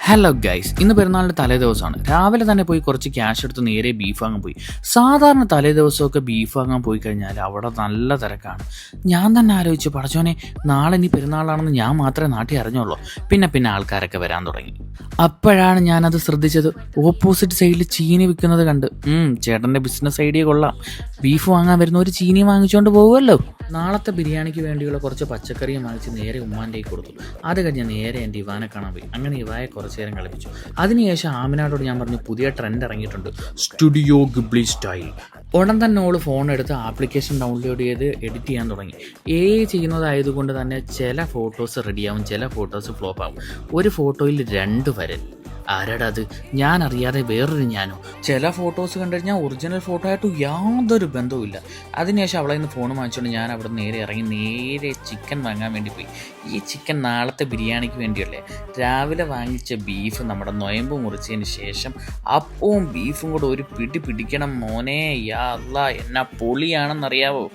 Hello guys, ഇന്ന് പെരുന്നാളിൻ്റെ തലേ ദിവസമാണ്. രാവിലെ തന്നെ പോയി കുറച്ച് ക്യാഷ് എടുത്ത് നേരെ ബീഫ് വാങ്ങാൻ പോയി. സാധാരണ തലേ ദിവസമൊക്കെ ബീഫ് വാങ്ങാൻ പോയി കഴിഞ്ഞാൽ അവിടെ നല്ല തിരക്കാണ്. ഞാൻ തന്നെ ആലോചിച്ചു, പടച്ചോനെ നാളെ ഇനി പെരുന്നാളാണെന്ന് ഞാൻ മാത്രമേ നാട്ടിൽ അറിഞ്ഞുള്ളൂ. പിന്നെ ആൾക്കാരൊക്കെ വരാൻ തുടങ്ങി. അപ്പോഴാണ് ഞാനത് ശ്രദ്ധിച്ചത്. ഓപ്പോസിറ്റ് സൈഡിൽ ചീനി വിൽക്കുന്നത് കണ്ട്. ചേട്ടൻ്റെ ബിസിനസ് ഐഡിയ കൊള്ളാം. ബീഫ് വാങ്ങാൻ വരുന്ന ഒരു ചീനി വാങ്ങിച്ചുകൊണ്ട് പോകുമല്ലോ. നാളത്തെ ബിരിയാണിക്ക് വേണ്ടിയുള്ള കുറച്ച് പച്ചക്കറിയും വാങ്ങിച്ച് നേരെ ഉമ്മാൻ്റെ കൊടുത്തു. അത് കഴിഞ്ഞ് നേരെ എൻ്റെ ഇവാനെ കാണാൻ പോയി. അങ്ങനെ ഇവായെ കുറച്ച് നേരം കളിപ്പിച്ചു. അതിനുശേഷം ആമിനാടോട് ഞാൻ പറഞ്ഞു, പുതിയ ട്രെൻഡ് ഇറങ്ങിയിട്ടുണ്ട്, സ്റ്റുഡിയോ ഗിബ്ലി സ്റ്റൈൽ. ഉടൻ തന്നെ ഓള് ഫോൺ എടുത്ത് ആപ്ലിക്കേഷൻ ഡൗൺലോഡ് ചെയ്ത് എഡിറ്റ് ചെയ്യാൻ തുടങ്ങി. ചെയ്യുന്നതായതുകൊണ്ട് തന്നെ ചില ഫോട്ടോസ് റെഡിയാവും, ചില ഫോട്ടോസ് ഫ്ലോപ്പ് ആവും. ഒരു ഫോട്ടോയിൽ 2 വരൽ. ആരാടാ അത്? ഞാൻ അറിയാതെ വേറൊരു ഞാനോ? ചില ഫോട്ടോസ് കണ്ടു കഴിഞ്ഞാൽ ഒറിജിനൽ ഫോട്ടോ ആയിട്ട് യാതൊരു ബന്ധവുമില്ല. അതിനുശേഷം അവളെ നിന്ന് ഫോൺ വാങ്ങിച്ചുകൊണ്ട് ഞാൻ അവിടെ നേരെ ഇറങ്ങി നേരെ ചിക്കൻ വാങ്ങാൻ വേണ്ടി പോയി. ഈ ചിക്കൻ നാളത്തെ ബിരിയാണിക്ക് വേണ്ടിയല്ലേ. രാവിലെ വാങ്ങിച്ച ബീഫ് നമ്മുടെ നൊയമ്പ് മുറിച്ചതിന് ശേഷം അപ്പവും ബീഫും കൂടെ ഒരു പിടി പിടിക്കണം മോനെ. യാ അല്ലാ, എന്നാ പൊളിയാണെന്നറിയാവോ.